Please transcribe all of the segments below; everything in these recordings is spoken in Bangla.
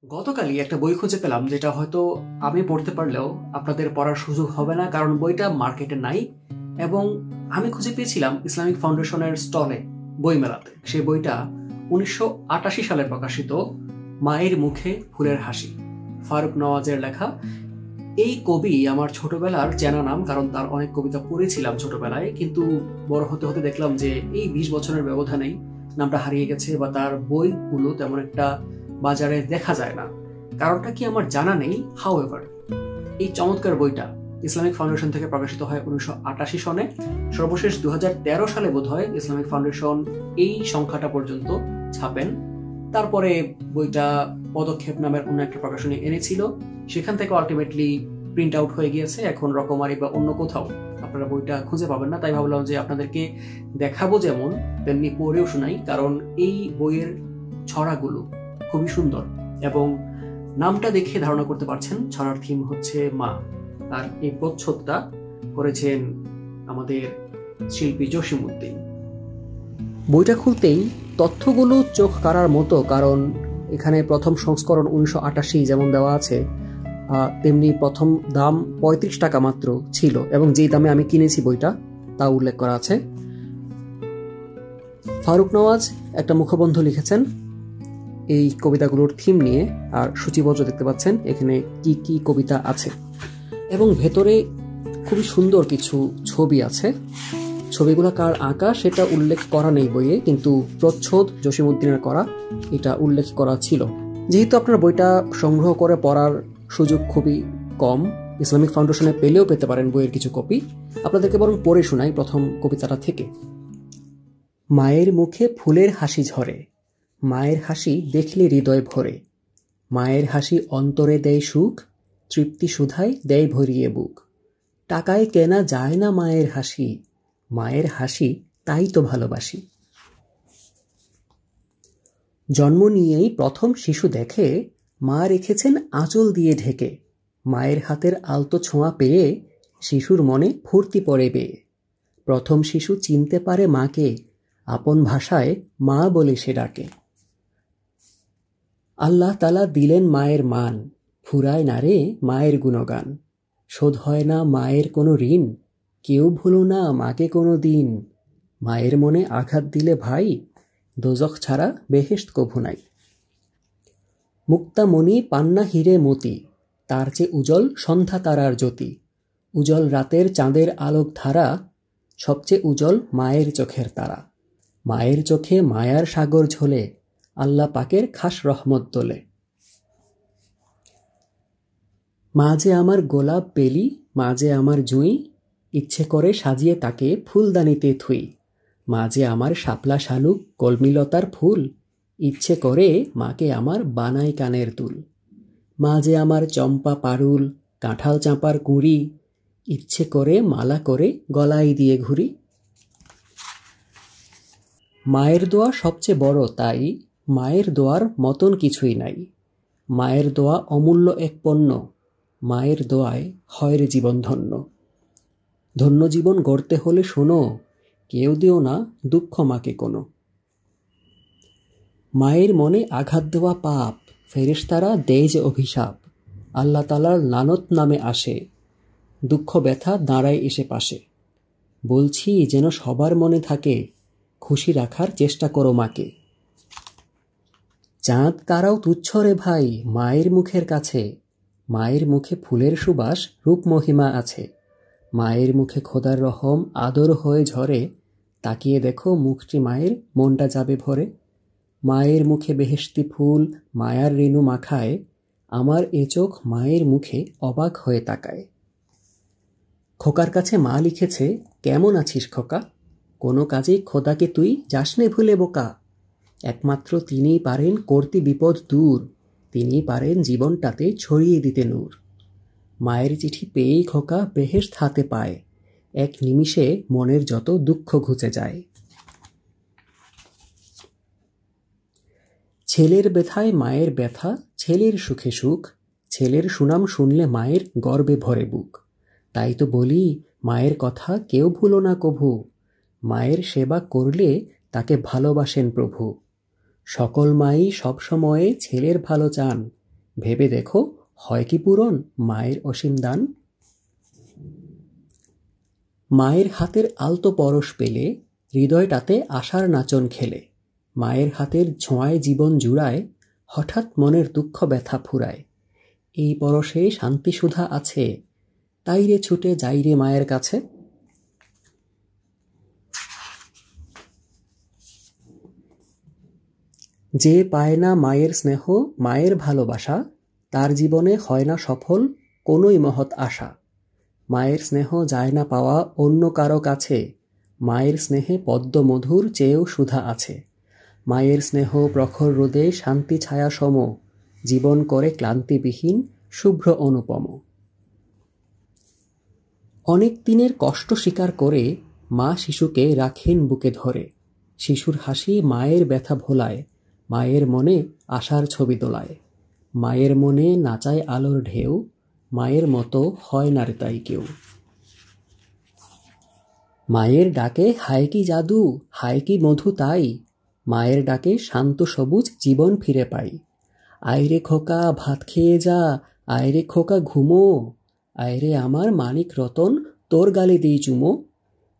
গতকালই একটা বই খুঁজে পেলাম যেটা হয়তো আমি পড়তে পারলেও আপনাদের পড়ার সুযোগ হবে না, কারণ বইটা মার্কেটে নাই। এবং আমি খুঁজে পেয়েছিলাম ইসলামিক ফাউন্ডেশনের স্টলে, বইমেলাতে। সেই বইটা 1988 সালে প্রকাশিত, মায়ের মুখে ফুলের হাসি, ফারুক নওয়াজের লেখা। এই কবি আমার ছোটবেলার চেনা নাম, কারণ তার অনেক কবিতা পড়েছিলাম ছোটবেলায়, কিন্তু বড় হতে হতে দেখলাম যে এই 20 বছরের ব্যবধানেই নামটা হারিয়ে গেছে, বা তার বইগুলো তেমন একটা বাজারে দেখা যায় না। কারণটা কি আমার জানা নেই। হাউএভার, এই চমৎকার বইটা ইসলামিক ফাউন্ডেশন থেকে প্রকাশিত হয় 1988 সনে। সর্বশেষ 2013 সালে বোধ হয় ইসলামিক ফাউন্ডেশন এই সংখ্যাটা পর্যন্ত ছাপেন। তারপরে বইটা পদক্ষেপ নামের অন্য একটা প্রকাশনী এনেছিল, সেখান থেকে আলটিমেটলি প্রিন্ট আউট হয়ে গিয়েছে। এখন রকমারি বা অন্য কোথাও আপনারা বইটা খুঁজে পাবেন না। তাই ভাবলাম যে আপনাদেরকে দেখাবো যেমন, তেমনি পড়েও শোনাই, কারণ এই বইয়ের ছড়াগুলো খুবই সুন্দর। এবং নামটা দেখে ধারণা করতে পারছেন ছড়ার থিম হচ্ছে মা। আর এই প্রচ্ছদটা করেছেন আমাদের শিল্পী জসিমউদ্দিন। বইটা খুলতেই তথ্যগুলো চোখ কাড়ার মতো, কারণ এখানে প্রথম সংস্করণ 1988 যেমন দেওয়া আছে, তেমনি প্রথম দাম 35 টাকা মাত্র ছিল, এবং যেই দামে আমি কিনেছি বইটা তা উল্লেখ করা আছে। ফারুক নওয়াজ একটা মুখবন্ধ লিখেছেন এই কবিতাগুলোর থিম নিয়ে, আর সূচিপত্র দেখতে পাচ্ছেন এখানে কি কি কবিতা আছে। এবং ভেতরে খুবই সুন্দর কিছু ছবি আছে। ছবিগুলো কার আঁকা সেটা উল্লেখ করা নেই বইয়ে, কিন্তু প্রচ্ছদ জসিমউদ্দিনের করা এটা উল্লেখ করা ছিল। যেহেতু আপনারা বইটা সংগ্রহ করে পড়ার সুযোগ খুবই কম, ইসলামিক ফাউন্ডেশনে পেলেও পেতে পারেন বইয়ের কিছু কপি। আপনাদেরকে বরং পড়ে শোনাই প্রথম কবিতাটা থেকে। মায়ের মুখে ফুলের হাসি ঝরে, মায়ের হাসি দেখলে হৃদয় ভরে, মায়ের হাসি অন্তরে দেয় সুখ, তৃপ্তি সুধায় দেয় ভরিয়ে বুক। টাকায় কেনা যায় না মায়ের হাসি, মায়ের হাসি তাই তো ভালোবাসি। জন্ম নিয়েই প্রথম শিশু দেখে, মা রেখেছেন আঁচল দিয়ে ঢেকে। মায়ের হাতের আলতো ছোঁয়া পেয়ে শিশুর মনে ফুর্তি পড়ে বেয়ে। প্রথম শিশু চিনতে পারে মাকে, আপন ভাষায় মা বলে সে ডাকে। আল্লাহ তাআলা দিলেন মায়ের মান, ফুরায় না রে মায়ের গুণগান। শোধ হয় না মায়ের কোনো ঋণ, কেউ ভুলো না মাকে কোনো দিন। মায়ের মনে আঘাত দিলে ভাই, দোজখ ছাড়া বেহেশত কভু নাই। মুক্তামণি পান্না হিরে মতি, তার চেয়ে উজ্জ্বল সন্ধ্যা তারার জ্যোতি। উজ্জ্বল রাতের চাঁদের আলোক ধারা, সবচেয়ে উজ্জ্বল মায়ের চোখের তারা। মায়ের চোখে মায়ার সাগর ঝোলে, আল্লাহ পাকের খাস রহমত দোলে। মা যে আমার গোলাপ বেলি, মা যে আমার জুঁই, ইচ্ছে করে সাজিয়ে তাকে ফুলদানিতে থুই। মা যে আমার শাপলা শালুক কলমিলতার ফুল, ইচ্ছে করে মাকে আমার বানাই কানের দুল। মা যে আমার চম্পা পারুল কাঁঠাল চাঁপার কুঁড়ি, ইচ্ছে করে মালা করে গলায় দিয়ে ঘুরি। মায়ের দোয়া সবচেয়ে বড়, তাই মায়ের দোয়ার মতন কিছুই নাই। মায়ের দোয়া অমূল্য এক পণ্য, মায়ের দোয়ায় হয় রে জীবন ধন্য। ধন্য জীবন গড়তে হলে শোনো, কেউ দিও না দুঃখ মাকে কোনো। মায়ের মনে আঘাত দেওয়া পাপ, ফেরেশতারা দেয় যে অভিশাপ। আল্লাহ তাআলার লানত নামে আসে, দুঃখ ব্যথা দাঁড়ায় এসে পাশে। বলছি যেন সবার মনে থাকে, খুশি রাখার চেষ্টা করো মাকে। চাঁদ তারাও তুচ্ছ রে ভাই মায়ের মুখের কাছে, মায়ের মুখে ফুলের সুবাস রূপ মহিমা আছে। মায়ের মুখে খোদার রহম আদর হয়ে ঝরে, তাকিয়ে দেখো মুখটি মায়ের মনটা যাবে ভরে। মায়ের মুখে বেহেশতি ফুল মায়ার রেণু মাখায়, আমার এ চোখ মায়ের মুখে অবাক হয়ে তাকায়। খোকার কাছে মা লিখেছে, কেমন আছিস খোকা, কোনো কাজেই খোদাকে তুই যাসনে ভুলে বোকা। একমাত্র তিনিই পারেন করতে বিপদ দূর, তিনিই পারেন জীবনটাতে ছড়িয়ে দিতে নূর। মায়ের চিঠি পেয়েই খোকা বেহেশত হাতে পায়, এক নিমিষে মনের যত দুঃখ ঘুচে যায়। ছেলের ব্যথায় মায়ের ব্যথা, ছেলের সুখে সুখ, ছেলের সুনাম শুনলে মায়ের গর্বে ভরে বুক। তাই তো বলি মায়ের কথা কেউ ভুলো না কভু, মায়ের সেবা করলে তাকে ভালোবাসেন প্রভু। সকল মাই সবসময়ে ছেলের ভালো চান, ভেবে দেখো হয় কি পূরণ মায়ের অসীম দান। মায়ের হাতের আলতো পরশ পেলে হৃদয়টাতে আশার নাচন খেলে, মায়ের হাতের ছোঁয়ায় জীবন জুড়ায়, হঠাৎ মনের দুঃখ ব্যথা ফুরায়। এই পরশে শান্তি সুধা আছে, তাই রে ছুটে যাই রে মায়ের কাছে। যে পায় না মায়ের স্নেহ মায়ের ভালোবাসা, তার জীবনে হয় না সফল কোনোই মহৎ আশা। মায়ের স্নেহ যায় না পাওয়া অন্য কারো কাছে, মায়ের স্নেহে পদ্ম মধুর চেয়েও সুধা আছে। মায়ের স্নেহ প্রখর রোদে শান্তি ছায়া সম, জীবন করে ক্লান্তিবিহীন শুভ্র অনুপম। অনেক দিনের কষ্ট স্বীকার করে মা শিশুকে রাখেন বুকে ধরে, শিশুর হাসি মায়ের ব্যথা ভোলায়, মায়ের মনে আশার ছবি দোলায়। মায়ের মনে নাচায় আলোর ঢেউ, মায়ের মতো হয় না রে তাই কেউ। মায়ের ডাকে হায় কি জাদু হায় কি মধু তাই, মায়ের ডাকে শান্ত সবুজ জীবন ফিরে পাই। আয়রে খোকা ভাত খেয়ে যা, আয়রে খোকা ঘুমো, আয়রে আমার মানিক রতন তোর গালে দিই চুমো।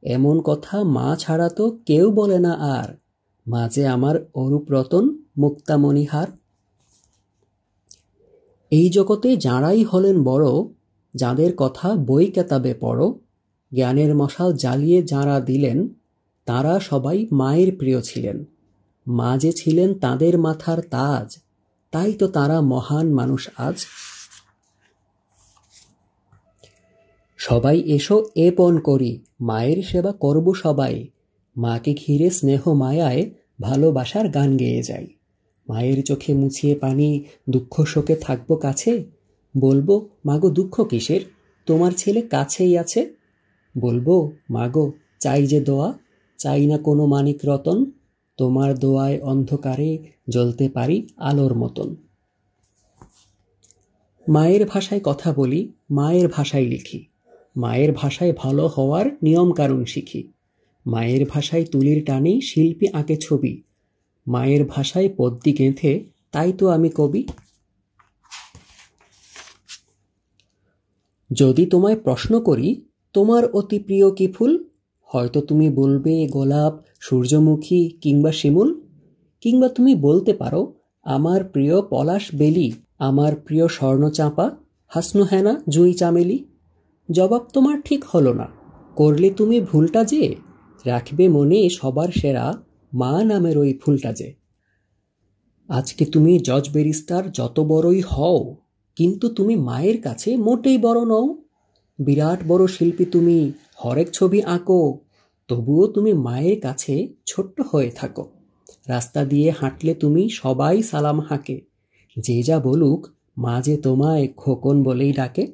এমন কথা মা ছাড়া তো কেউ বলে না আর, মা যে আমার অরূপ রতন মুক্তামণিহার। এই জগতে যাঁরাই হলেন বড়, যাঁদের কথা বই কেতাবে পড়ো, জ্ঞানের মশাল জ্বালিয়ে যাঁরা দিলেন, তাঁরা সবাই মায়ের প্রিয় ছিলেন। মা যে ছিলেন তাঁদের মাথার তাজ, তাই তো তাঁরা মহান মানুষ আজ। সবাই এসো এ পণ করি, মায়ের সেবা করব সবাই, মাকে ঘিরে স্নেহ মায়ায় ভালোবাসার গান গেয়ে যাই। মায়ের চোখে মুছিয়ে পানি দুঃখ শোকে থাকবো কাছে, বলবো মাগো দুঃখ কিসের তোমার ছেলে কাছেই আছে। বলবো মাগো চাই যে দোয়া, চাই না কোনো মানিক রতন, তোমার দোয়ায় অন্ধকারে জ্বলতে পারি আলোর মতন। মায়ের ভাষায় কথা বলি, মায়ের ভাষায় লিখি, মায়ের ভাষায় ভালো হওয়ার নিয়ম কানুন শিখি। মায়ের ভাষায় তুলির টানে শিল্পী আঁকে ছবি, মায়ের ভাষায় পদ্যি গেঁথে তাই তো আমি কবি। যদি তোমায় প্রশ্ন করি তোমার অতি প্রিয় কি ফুল, হয়তো তুমি বলবে গোলাপ, সূর্যমুখী কিংবা শিমুল। কিংবা তুমি বলতে পারো আমার প্রিয় পলাশ বেলি, আমার প্রিয় স্বর্ণচাঁপা, হাসনুহেনা জুঁই চামেলি। জবাব তোমার ঠিক হলো না, করলে তুমি ভুলটা যে, রাখবে মনে সবার সেরা মা নামের ওই ফুলটা যে। আজকে তুমি জজ ব্যারিস্টার যত বড়ই হও, কিন্তু তুমি মায়ের কাছে মোটেই বড় নও। বিরাট বড় শিল্পী তুমি, হরেক ছবি আঁকো, তবুও তুমি মায়ের কাছে ছোট্ট হয়ে থাকো। রাস্তা দিয়ে হাঁটলে তুমি সবাই সালাম হাঁকে, যে যা বলুক মা যে তোমায় খোকন বলেই ডাকে।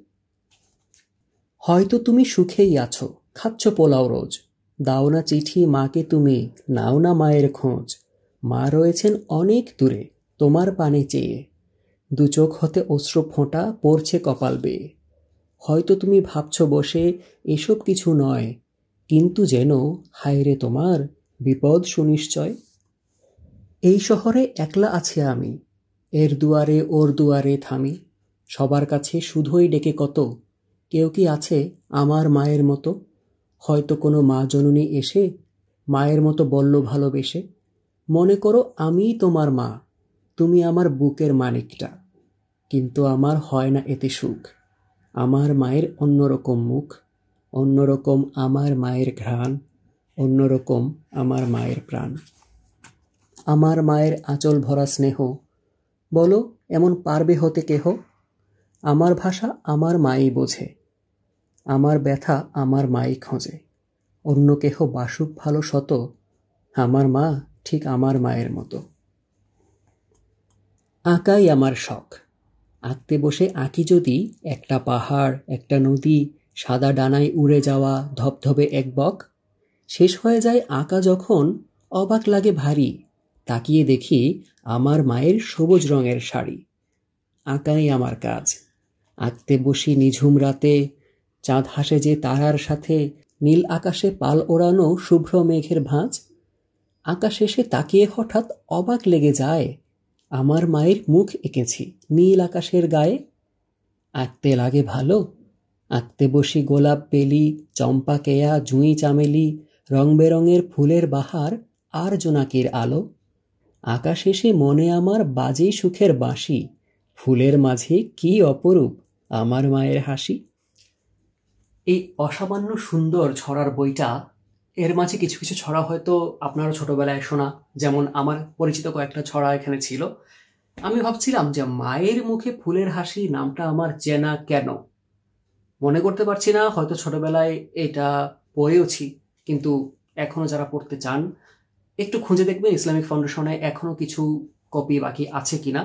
হয়তো তুমি সুখেই আছো, খাচ্ছ পোলাও রোজ, দাও না চিঠি মাকে তুমি, নাও না মায়ের খোঁজ। মা রয়েছেন অনেক দূরে তোমার পানে চেয়ে, দু চোখ হতে অশ্রু ফোঁটা পড়ছে কপাল বেয়ে। হয়তো তুমি ভাবছ বসে এসব কিছু নয়, কিন্তু যেন হায়রে তোমার বিপদ সুনিশ্চয়। এই শহরে একলা আছি আমি, এর দুয়ারে ওর দুয়ারে থামি, সবার কাছে শুধুই ডেকে কত, কেউ কি আছে আমার মায়ের মতো। হয়তো কোনো মা জননী এসে মায়ের মতো বলল ভালোবেসে, মনে করো আমিই তোমার মা, তুমি আমার বুকের মানিকটা। কিন্তু আমার হয় না এতে সুখ, আমার মায়ের অন্যরকম মুখ, অন্যরকম আমার মায়ের ঘ্রাণ, অন্যরকম আমার মায়ের প্রাণ। আমার মায়ের আঁচল ভরা স্নেহ, বলো এমন পারবে হতে কেহ। আমার ভাষা আমার মাই বোঝে, আমার ব্যথা আমার মাই খোঁজে। অন্য কেহ বাসুক ভালো শত, আমার মা ঠিক আমার মায়ের মতো। আঁকাই আমার শখ, আঁকতে বসে আঁকি যদি একটা পাহাড়, একটা নদী, সাদা ডানায় উড়ে যাওয়া ধবধবে এক বক। শেষ হয়ে যায় আঁকা যখন অবাক লাগে ভারী, তাকিয়ে দেখি আমার মায়ের সবুজ রঙের শাড়ি। আঁকাই আমার কাজ, আঁকতে বসি নিঝুম রাতে, চাঁদ হাসে যে তারার সাথে, নীল আকাশে পাল ওড়ানো শুভ্র মেঘের ভাঁজ। আঁকা শেষে তাকিয়ে হঠাৎ অবাক লেগে যায়, আমার মায়ের মুখ এঁকেছি নীল আকাশের গায়ে, আঁকতে লাগে ভালো, আঁকতে বসি গোলাপ বেলি, চম্পা কেয়া, জুঁই চামেলি, রং বেরঙের ফুলের বাহার আর জোনাকির আলো। আঁকা শেষে মনে আমার বাজে সুখের বাঁশি, ফুলের মাঝে কি অপরূপ আমার মায়ের হাসি। এই অসামান্য সুন্দর ছড়ার বইটা, এর মাঝে কিছু কিছু ছড়া হয়তো আপনারও ছোটবেলায় শোনা, যেমন আমার পরিচিত কয়েকটা ছড়া এখানে ছিল। আমি ভাবছিলাম যে মায়ের মুখে ফুলের হাসি নামটা আমার চেনা কেন, মনে করতে পারছি না। হয়তো ছোটবেলায় এটা পড়েওছি, কিন্তু এখনো যারা পড়তে চান একটু খুঁজে দেখবেন ইসলামিক ফাউন্ডেশনে এখনো কিছু কপি বাকি আছে কিনা,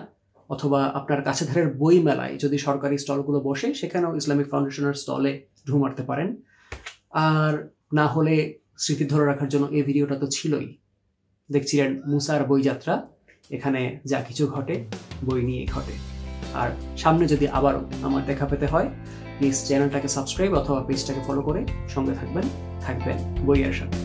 অথবা আপনার কাছেধারের বই মেলায় যদি সরকারি স্টলগুলো বসে সেখানেও ইসলামিক ফাউন্ডেশনের স্টলে ঢু মারতে পারেন। আর না হলে স্মৃতি ধরে রাখার জন্য এই ভিডিওটা তো ছিলই। দেখছিলেন মুসার বইযাত্রা, এখানে যা কিছু ঘটে বই নিয়ে ঘটে। আর সামনে যদি আবারও আমার দেখা পেতে হয়, প্লিজ চ্যানেলটাকে সাবস্ক্রাইব অথবা পেজটাকে ফলো করে সঙ্গে থাকবেন বইয়ের সাথে।